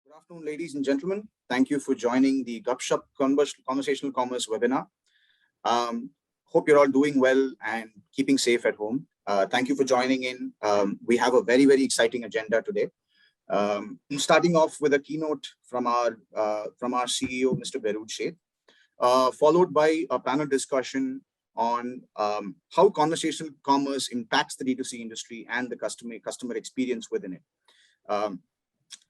Good afternoon, ladies and gentlemen. Thank you for joining the Gupshup Conversational Commerce webinar. Hope you're all doing well and keeping safe at home. Thank you for joining in. We have a very, very exciting agenda today. Starting off with a keynote from our CEO, Mr. Beerud Sheth, followed by a panel discussion on how conversational commerce impacts the D2C industry and the customer experience within it.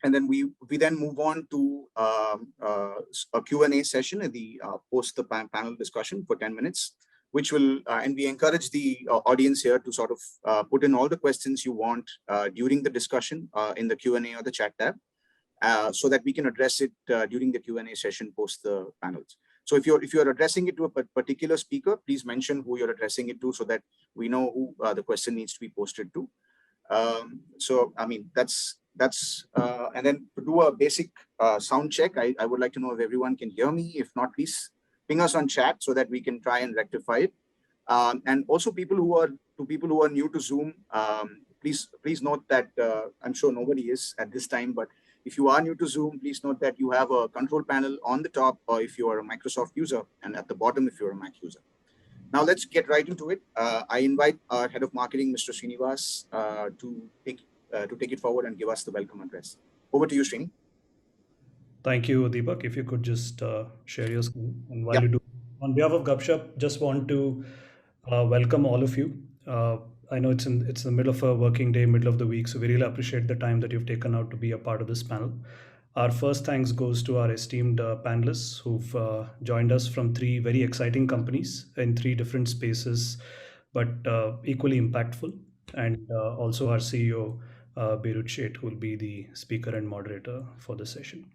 And then we then move on to a Q&A session at the post the panel discussion for 10 minutes, which will, and we encourage the audience here to sort of put in all the questions you want during the discussion in the Q&A or the chat tab, so that we can address it during the Q&A session post the panels. So if you're addressing it to a particular speaker, please mention who you're addressing it to so that we know who the question needs to be posted to. So, I mean, and then to do a basic sound check, I would like to know if everyone can hear me. If not, please ping us on chat so that we can try and rectify it. And also people who are new to Zoom, please note that I'm sure nobody is at this time, but if you are new to Zoom, please note that you have a control panel on the top, or if you are a Microsoft user, and at the bottom if you're a Mac user. Now let's get right into it. I invite our head of marketing, Mr. Srinivas, to take it forward and give us the welcome address. Over to you, Srini. Thank you, Deepak. If you could just share your screen. And while you do, on behalf of Gupshup, just want to welcome all of you. I know it's the middle of a working day, middle of the week, so we really appreciate the time that you've taken out to be a part of this panel. Our first thanks goes to our esteemed panelists who've joined us from 3 very exciting companies in 3 different spaces, but equally impactful. And also our CEO, Beerud Sheth, who will be the speaker and moderator for the session.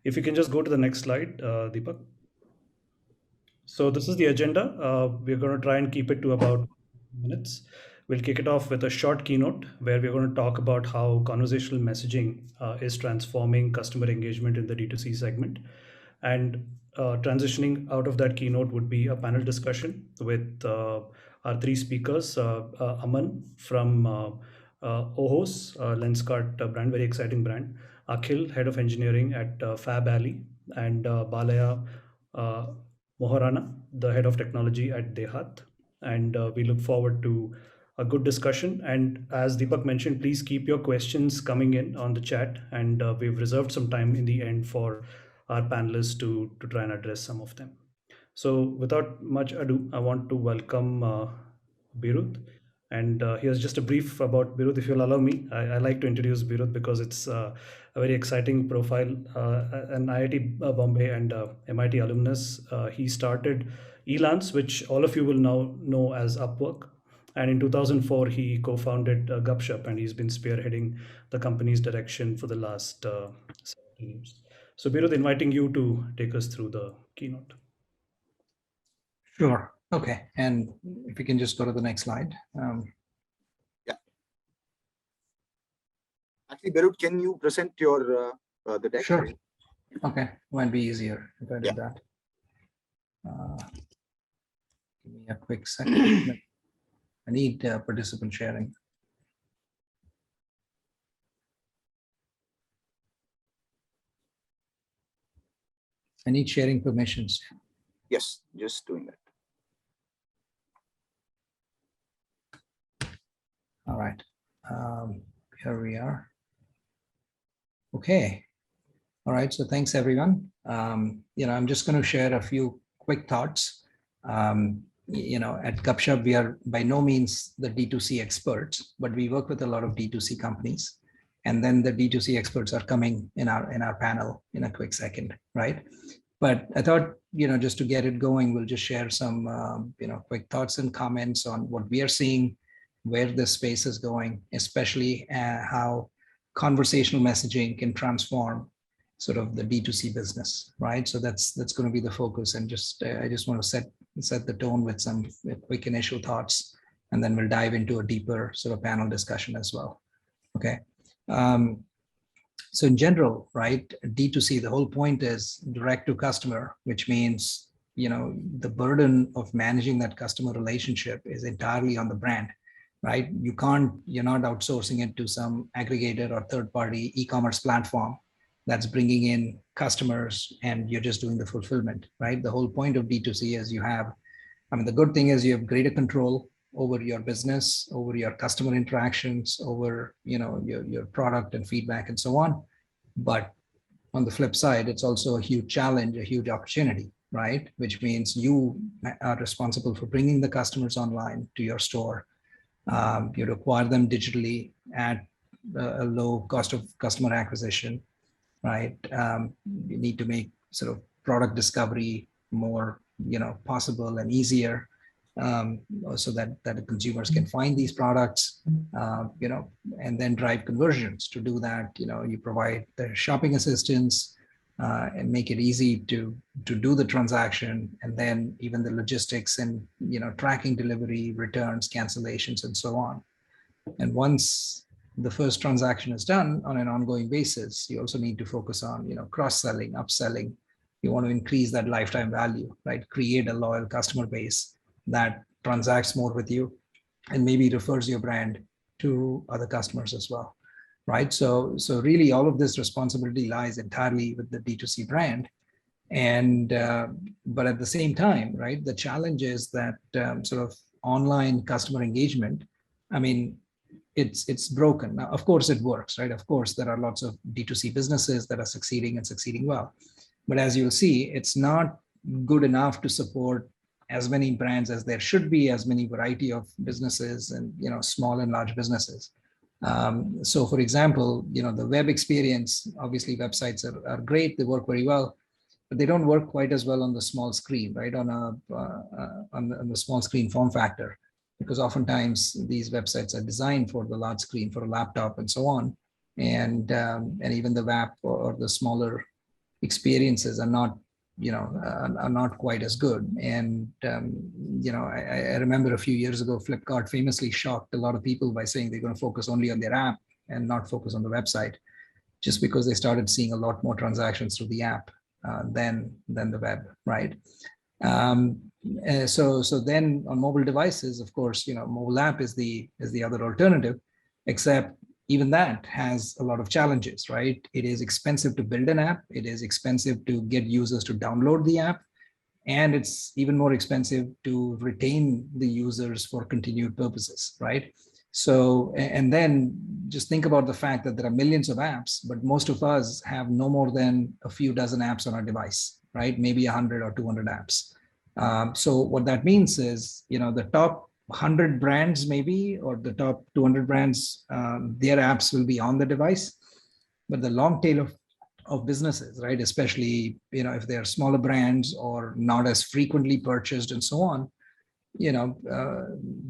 If you can just go to the next slide, Deepak. So this is the agenda. We're going to try and keep it to about minutes. We'll kick it off with a short keynote where we're going to talk about how conversational messaging is transforming customer engagement in the D2C segment. And transitioning out of that keynote would be a panel discussion with our 3 speakers, Aman from Ohos, Lenskart brand, very exciting brand, Akhil, head of engineering at Fab Alley, and Balaya Moharana, the head of technology at Dehat. And we look forward to a good discussion. And as Deepak mentioned, please keep your questions coming in on the chat. And we've reserved some time in the end for our panelists to try and address some of them. So without much ado, I want to welcome Beerud. And here's just a brief about Beerud, if you'll allow me. I like to introduce Beerud because it's a very exciting profile, an IIT Bombay and MIT alumnus. He started Elance, which all of you will now know as Upwork. And in 2004, he co-founded Gupshup, and he's been spearheading the company's direction for the last 17 years. So Beerud, inviting you to take us through the keynote. Sure. Okay. And if we can just go to the next slide. Yeah. Actually, Beerud, can you present your the deck? Sure. Okay. Might be easier if I do that. Give me a quick second. I need participant sharing. I need sharing permissions. Yes, just doing that. All right. Here we are. Okay. All right. So thanks, everyone. I'm just going to share a few quick thoughts. At Gupshup, we are by no means the D2C experts, but we work with a lot of D2C companies. And then the D2C experts are coming in our panel in a quick second, right? But I thought, just to get it going, we'll just share some, quick thoughts and comments on what we are seeing, where the space is going, especially how conversational messaging can transform sort of the D2C business, right? So that's going to be the focus. And I just want to set the tone with some quick initial thoughts, and then we'll dive into a deeper sort of panel discussion as well. Okay. So in general, right, D2C, the whole point is direct to customer, which means, the burden of managing that customer relationship is entirely on the brand, right? You're not outsourcing it to some aggregator or third-party e-commerce platform that's bringing in customers and you're just doing the fulfillment, right? The whole point of D2C is the good thing is you have greater control over your business, over your customer interactions, over, your product and feedback and so on. But on the flip side, it's also a huge challenge, a huge opportunity, right? Which means you are responsible for bringing the customers online to your store. You acquire them digitally at a low cost of customer acquisition, right? You need to make sort of product discovery more, possible and easier, so that the consumers can find these products, and then drive conversions. To do that, you provide the shopping assistance, and make it easy to do the transaction, and then even the logistics and tracking delivery, returns, cancellations, and so on. And once the first transaction is done on an ongoing basis, you also need to focus on cross-selling, upselling. You want to increase that lifetime value, right? Create a loyal customer base that transacts more with you and maybe refers your brand to other customers as well, right? So really all of this responsibility lies entirely with the D2C brand. And but at the same time, right, the challenge is that sort of online customer engagement, it's broken. Now, of course it works, right? Of course, there are lots of D2C businesses that are succeeding and succeeding well. But as you'll see, it's not good enough to support as many brands as there should be, as many variety of businesses and, small and large businesses. So for example, the web experience, obviously websites are great, they work very well, but they don't work quite as well on the small screen, right? On the small screen form factor, because oftentimes these websites are designed for the large screen, for a laptop and so on. And even the web or the smaller experiences are not, are not quite as good. And, I remember a few years ago, Flipkart famously shocked a lot of people by saying they're going to focus only on their app and not focus on the website, just because they started seeing a lot more transactions through the app than the web, right? So then on mobile devices, of course, mobile app is the other alternative, except even that has a lot of challenges, right? It is expensive to build an app. It is expensive to get users to download the app. And it's even more expensive to retain the users for continued purposes, right? So, and then just think about the fact that there are millions of apps, but most of us have no more than a few dozen apps on our device, right? Maybe 100 or 200 apps. So what that means is, the top 100 brands maybe, or the top 200 brands, their apps will be on the device, but the long tail of businesses, right? Especially, if they're smaller brands or not as frequently purchased and so on,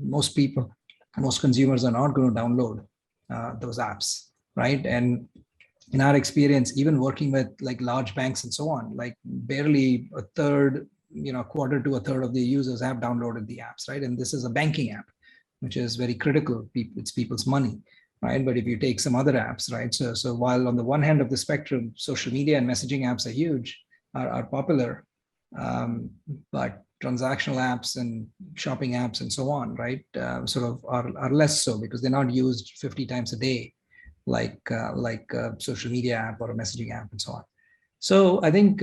most consumers are not going to download those apps, right? And in our experience, even working with like large banks and so on, like barely a third, quarter to a third of the users have downloaded the apps, right? And this is a banking app, which is very critical. It's people's money, right? But if you take some other apps, right? So while on the one hand of the spectrum, social media and messaging apps are huge, are popular, but transactional apps and shopping apps and so on, right? Sort of are less so, because they're not used 50 times a day, like a social media app or a messaging app and so on. So I think,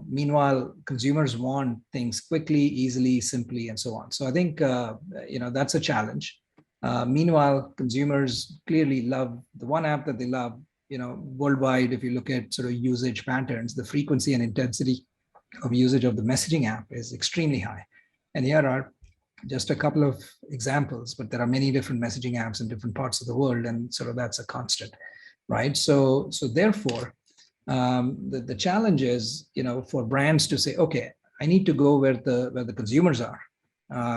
meanwhile, consumers want things quickly, easily, simply, and so on. So I think, that's a challenge. Meanwhile, consumers clearly love the one app that they love, worldwide. If you look at sort of usage patterns, the frequency and intensity of usage of the messaging app is extremely high. And here are just a couple of examples, but there are many different messaging apps in different parts of the world, and sort of that's a constant, right? So therefore, the challenge is, for brands to say, okay, I need to go where the consumers are,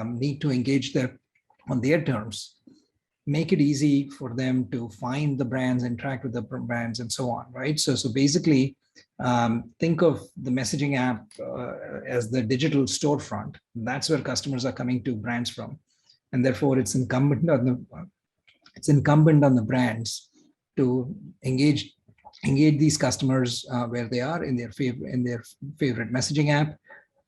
need to engage them on their terms, make it easy for them to find the brands, interact with the brands, and so on, right? So basically, think of the messaging app as the digital storefront. That's where customers are coming to brands from, and therefore it's incumbent on the brands to engage these customers where they are in their favorite messaging app.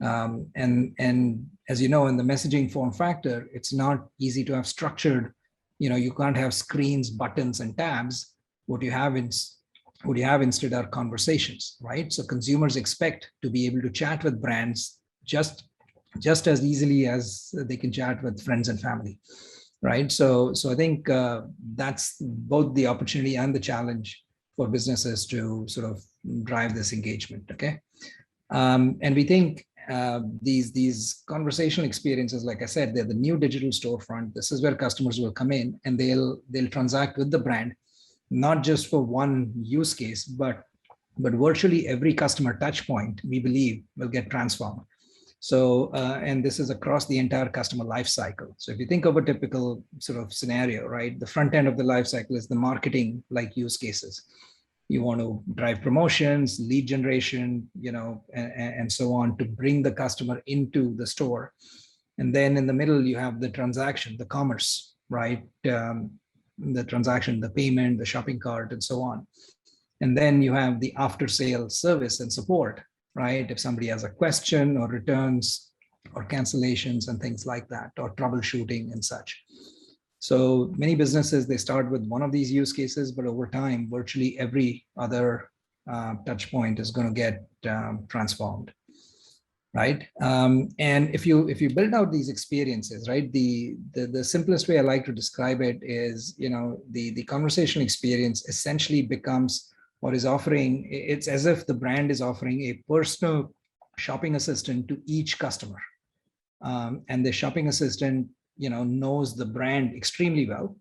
And as you know, in the messaging form factor, it's not easy to have structured. You can't have screens, buttons, and tabs. What you have is what you have instead are conversations, right? So consumers expect to be able to chat with brands just as easily as they can chat with friends and family, right? So I think that's both the opportunity and the challenge for businesses to sort of drive this engagement. Okay, and we think these conversational experiences, like I said, they're the new digital storefront. This is where customers will come in and they'll transact with the brand, not just for one use case, but virtually every customer touch point, we believe, will get transformed. So, and this is across the entire customer life cycle. So if you think of a typical sort of scenario, right, the front end of the life cycle is the marketing like use cases. You want to drive promotions, lead generation, and so on to bring the customer into the store. And then in the middle, you have the transaction, the commerce, right? The transaction, the payment, the shopping cart, and so on. And then you have the after sale service and support, right? If somebody has a question or returns or cancellations and things like that, or troubleshooting and such. So many businesses, they start with one of these use cases, but over time, virtually every other touch point is going to get transformed, right? And if you build out these experiences, right, the simplest way I like to describe it is, the conversational experience essentially becomes what is offering. It's as if the brand is offering a personal shopping assistant to each customer, and the shopping assistant knows the brand extremely well,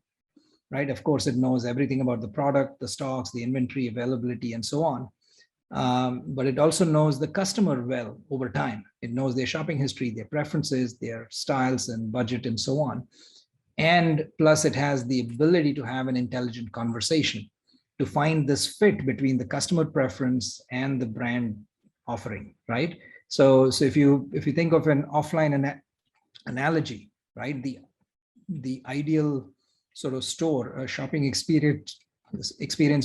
right? Of course, it knows everything about the product, the stocks, the inventory availability, and so on. But it also knows the customer well over time. It knows their shopping history, their preferences, their styles and budget, and so on. And plus, it has the ability to have an intelligent conversation to find this fit between the customer preference and the brand offering, right? So if you think of an offline analogy, right, the ideal sort of store shopping experience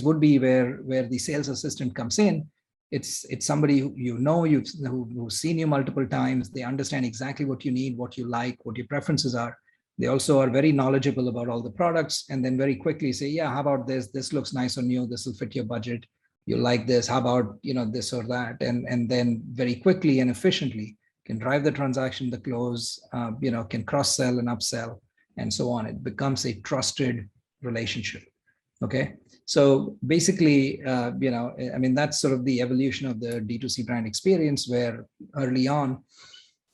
would be where the sales assistant comes in. It's somebody who's seen you multiple times. They understand exactly what you need, what you like, what your preferences are. They also are very knowledgeable about all the products, and then very quickly say, yeah, how about this? This looks nice on you. This will fit your budget. You like this. How about this or that? And then very quickly and efficiently can drive the transaction, the close, can cross-sell and upsell, and so on. It becomes a trusted relationship. Okay. So basically, that's sort of the evolution of the D2C brand experience, where early on,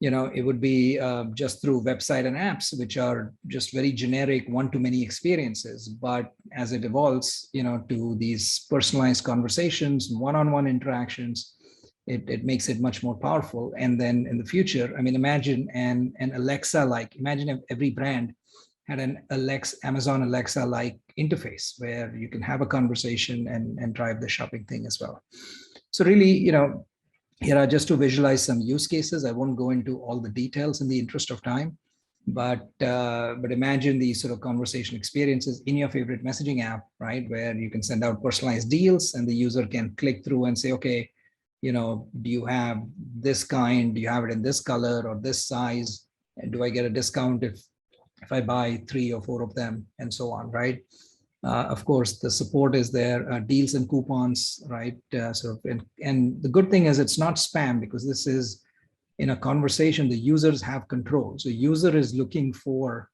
it would be just through website and apps, which are just very generic one-to-many experiences. But as it evolves, to these personalized conversations, one-on-one interactions, it makes it much more powerful. And then in the future, imagine an Alexa-like, imagine if every brand had an Amazon Alexa-like interface where you can have a conversation and drive the shopping thing as well. So really, here just to visualize some use cases. I won't go into all the details in the interest of time, but imagine these sort of conversation experiences in your favorite messaging app, right, where you can send out personalized deals and the user can click through and say, okay, do you have this kind? Do you have it in this color or this size? And do I get a discount if I buy 3 or 4 of them, and so on, right? Of course, the support is there, deals and coupons, right? And the good thing is it's not spam, because this is in a conversation, the users have control. So user is looking for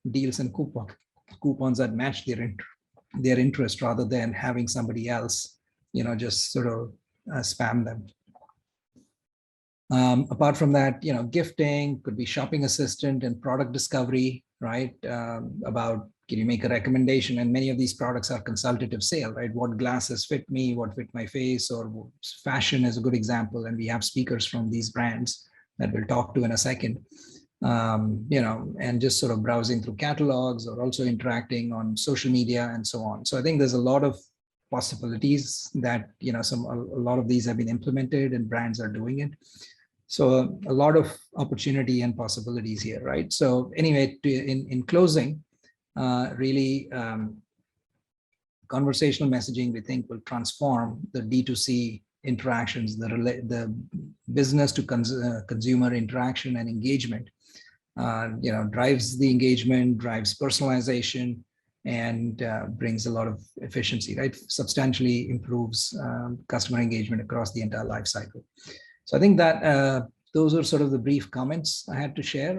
deals and coupons that match their interest, rather than having somebody else, just sort of spam them. Apart from that, gifting could be shopping assistant and product discovery, right? About, can you make a recommendation? And many of these products are consultative sale, right? What glasses fit me, what fit my face, or fashion is a good example. And we have speakers from these brands that we'll talk to in a second. And just sort of browsing through catalogs, or also interacting on social media and so on. So I think there's a lot of possibilities that, a lot of these have been implemented and brands are doing it. So a lot of opportunity and possibilities here, right? So anyway, in closing, really, conversational messaging, we think, will transform the D2C interactions, the business to consumer interaction and engagement. Drives the engagement, drives personalization, and brings a lot of efficiency, right? Substantially improves customer engagement across the entire life cycle. So I think that those are sort of the brief comments I had to share.